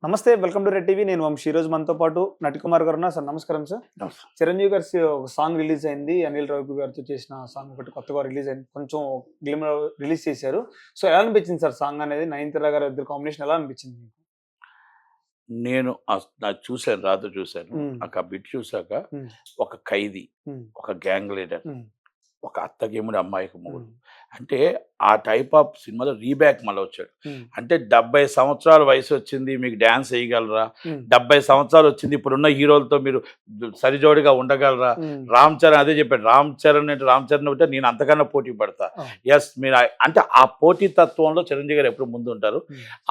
నమస్తే. Welcome to red TV. నేను వంశీ. ఈ రోజు మనతో పాటు నటికుమార్ గారు ఉన్నారు. సార్ నమస్కారం సార్. చిరంజీవి గారి ఒక సాంగ్ రిలీజ్ అయింది. అనిల్ రావిపూడి గారితో చేసిన సాంగ్ ఒకటి కొత్తగా రిలీజ్ అయింది. కొంచెం గ్లిమర్ రిలీజ్ చేశారు. సో ఎలా అనిపించింది సార్ సాంగ్ అనేది? నయనతార గారి ఇద్దరు కాంబినేషన్ ఎలా అనిపించింది మీకు? నేను అది చూశాను, రాత్రి చూశాను. నాకు ఆ బిట్ చూశాక ఒక ఖైదీ, ఒక గ్యాంగ్ లీడర్, ఒక అత్తగేముడి అమ్మాయికి మొగుడు, అంటే ఆ టైప్ ఆఫ్ సినిమాలో రీబ్యాక్ మళ్ళీ వచ్చాడు. అంటే 70 సంవత్సరాల వయసు వచ్చింది, మీకు డ్యాన్స్ వేయగలరా? 70 సంవత్సరాలు వచ్చింది, ఇప్పుడున్న హీరోలతో మీరు సరిజోడిగా ఉండగలరా? రామ్ చరణ్ అదే చెప్పాడు. రామ్ చరణ్ అంటే నేను అంతకన్నా పోటీ పడతా. ఎస్, మీరు అంటే ఆ పోటీ తత్వంలో చిరంజీవి గారు ఎప్పుడు ముందు ఉంటారు.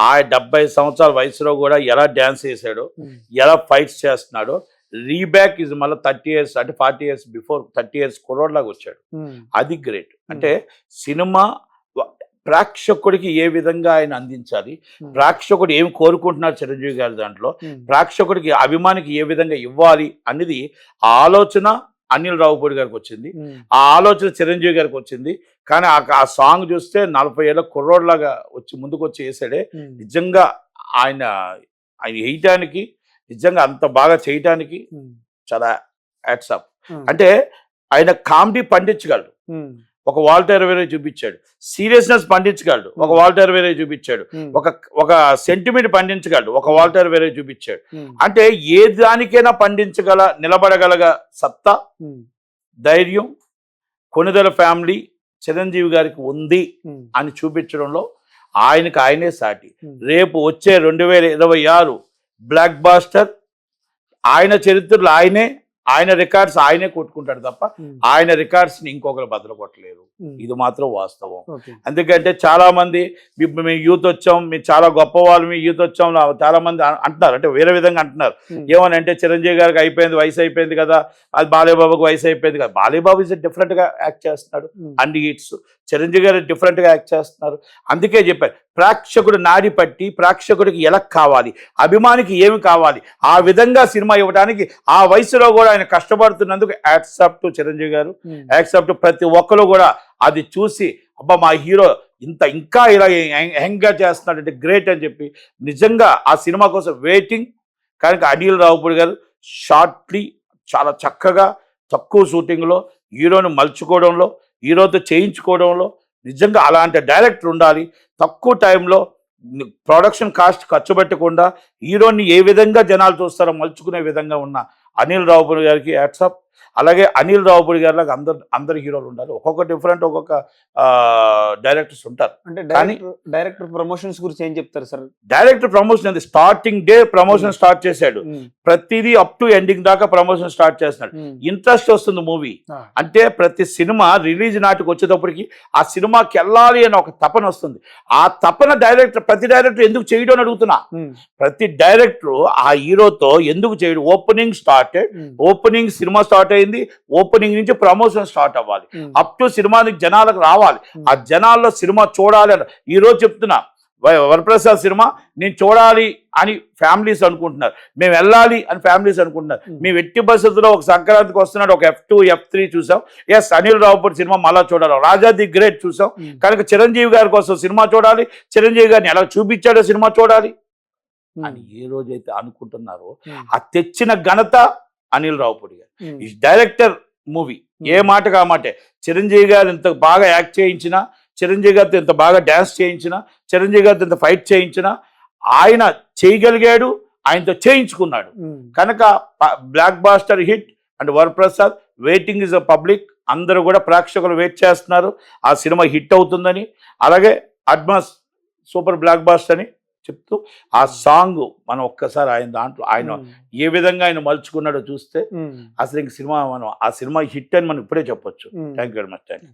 ఆ 70 సంవత్సరాల వయసులో కూడా ఎలా డ్యాన్స్ చేశాడో, ఎలా ఫైట్స్ చేస్తున్నాడో, రీబ్యాక్ ఇస్ మళ్ళీ 30 years అంటే 40 years బిఫోర్ 30 years కుర్రోడ్లాగా వచ్చాడు. అది గ్రేట్. అంటే సినిమా ప్రేక్షకుడికి ఏ విధంగా ఆయన అందించాలి, ప్రేక్షకుడు ఏమి కోరుకుంటున్నారు చిరంజీవి గారి దాంట్లో, ప్రేక్షకుడికి అభిమానికి ఏ విధంగా ఇవ్వాలి అనేది ఆ ఆలోచన అనిల్ రావిపూడి గారికి వచ్చింది, ఆ ఆలోచన చిరంజీవి గారికి వచ్చింది. కానీ ఆ సాంగ్ చూస్తే 40 ఏళ్ళ కుర్రోడ్లాగా వచ్చి ముందుకు వచ్చి వేసాడే. నిజంగా ఆయన వేయటానికి, నిజంగా అంత బాగా చేయటానికి చాలా హ్యాట్సాప్. అంటే ఆయన కామెడీ పండించగలడు, ఒక వాల్టర్ వేరే చూపించాడు. సీరియస్నెస్ పండించగలడు, ఒక వాల్టర్ వేరే చూపించాడు. ఒక సెంటిమెంట్ పండించగలడు, ఒక వాల్టర్ వేరే చూపించాడు. అంటే ఏ దానికైనా నిలబడగలగ సత్తా, ధైర్యం కొనిదెల ఫ్యామిలీ చిరంజీవి గారికి ఉంది అని చూపించడంలో ఆయనకు ఆయనే సాటి. రేపు వచ్చే 2026 బ్లాక్ బాస్టర్ ఆయన చరిత్రలో ఆయన రికార్డ్స్ ఆయనే కొట్టుకుంటాడు తప్ప ఆయన రికార్డ్స్ ని ఇంకొకరు బదులు కొట్టలేరు. ఇది మాత్రం వాస్తవం. ఎందుకంటే చాలా మంది మేము యూత్ వచ్చాం, మేము చాలా గొప్ప వాళ్ళు, మీ యూత్ వచ్చాం చాలా మంది అంటున్నారు. అంటే వేరే విధంగా అంటున్నారు. ఏమని అంటే చిరంజీవి గారికి అయిపోయింది, వయసు అయిపోయింది కదా, అది బాలయ్యబాబుకి వయసు అయిపోయింది కదా. బాలయ్యబాబు ఇస్ డిఫరెంట్ గా యాక్ట్ చేస్తున్నాడు అండ్ ఇట్స్ చిరంజీవి గారు డిఫరెంట్ గా యాక్ట్ చేస్తున్నారు. అందుకే చెప్పారు, ప్రేక్షకుడు నాడి పట్టి ప్రేక్షకుడికి ఎలా కావాలి, అభిమానికి ఏమి కావాలి, ఆ విధంగా సినిమా ఇవ్వడానికి ఆ వయసులో కూడా ఆయన కష్టపడుతున్నందుకు యాక్సెప్ట్ చిరంజీవి గారు, యాక్సెప్ట్ ప్రతి ఒక్కరు కూడా అది చూసి అబ్బా మా హీరో ఇంకా ఇలా యంగ్గా చేస్తున్నాడంటే గ్రేట్ అని చెప్పి నిజంగా ఆ సినిమా కోసం వెయిటింగ్. కనుక అనిల్ రావిపూడి గారు షార్ట్లీ చాలా చక్కగా తక్కువ షూటింగ్లో హీరోని మలుచుకోవడంలో, హీరోతో చేయించుకోవడంలో నిజంగా అలాంటి డైరెక్టర్ ఉండాలి. తక్కువ టైంలో ప్రొడక్షన్ కాస్ట్ ఖర్చు పెట్టకుండా హీరోని ఏ విధంగా జనాలు చూస్తారో మలుచుకునే విధంగా ఉన్న అనిల్ రావిపూడి గారికి హ్యాట్సాప్. అలాగే అనిల్ రావిపూడి గారిలాగా అందరు హీరోలు ఉండాలి. ఒక్కొక్క డిఫరెంట్ ఒక్కొక్క డైరెక్టర్స్ ఉంటారు. అంటే డైరెక్టర్ ప్రమోషన్స్ గురించి ఏం చెప్తారు సార్? డైరెక్టర్ ప్రమోషన్ అది స్టార్టింగ్ డే ప్రమోషన్ స్టార్ట్ చేశాడు, ప్రతిదీ అప్ టు ఎండింగ్ దాకా ప్రమోషన్ స్టార్ట్ చేస్తున్నాడు. ఇంట్రెస్ట్ వస్తుంది మూవీ అంటే. ప్రతి సినిమా రిలీజ్ నాటికి వచ్చేటప్పటికి ఆ సినిమాకి వెళ్ళాలి అని ఒక తపన వస్తుంది. ఆ తపన ప్రతి డైరెక్టర్ ఎందుకు చేయడం అని అడుగుతున్నా. ప్రతి డైరెక్టర్ ఆ హీరోతో ఎందుకు చేయడు? ఓపెనింగ్ సినిమా స్టార్ట్ అయింది, ఓపెనింగ్ నుంచి ప్రమోషన్ స్టార్ట్ అవ్వాలి, అప్ టు సినిమానికి జనాలకు రావాలి, ఆ జనాల్లో సినిమా చూడాలి అని. ఈరోజు చెప్తున్నా, వరప్రసాద్ సినిమా నేను చూడాలి అని ఫ్యామిలీస్ అనుకుంటున్నారు, మేము వెళ్ళాలి అని ఫ్యామిలీస్ అనుకుంటున్నారు. మేము ఎట్టి పరిస్థితుల్లో ఒక సంక్రాంతికి వస్తున్నాడు, ఒక F2 F3 చూసాం. ఎస్, అనిల్ రావిపూడి సినిమా మళ్ళా చూడాలి. రాజా ది గ్రేట్ చూసాం. కనుక చిరంజీవి గారి కోసం సినిమా చూడాలి, చిరంజీవి గారిని ఎలా చూపించాడో సినిమా చూడాలి అని ఏ రోజైతే అనుకుంటున్నారో ఆ తెచ్చిన ఘనత అనిల్ రావిపూడి గారు. ఈ డైరెక్టర్ మూవీ ఏ మాటగా ఆ మాటే. చిరంజీవి గారు ఇంత బాగా యాక్ట్ చేయించినా, చిరంజీవి గారితో ఇంత బాగా డ్యాన్స్ చేయించినా, చిరంజీవి గారితో ఇంత ఫైట్ చేయించినా ఆయన చేయగలిగాడు, ఆయనతో చేయించుకున్నాడు. కనుక blockbuster hit and Varaprasad waiting is a public. అందరూ కూడా ప్రేక్షకులు వెయిట్ చేస్తున్నారు ఆ సినిమా హిట్ అవుతుందని. అలాగే అడ్మాస్ సూపర్ బ్లాక్ బాస్టర్ అని చెప్తూ ఆ సాంగ్ మనం ఒక్కసారి ఆయన దాంట్లో ఆయన ఏ విధంగా ఆయన మలుచుకున్నాడో చూస్తే అసలు ఇంక సినిమా మనం ఆ సినిమా హిట్ అని మనం ఇప్పుడే చెప్పొచ్చు. Thank you very much.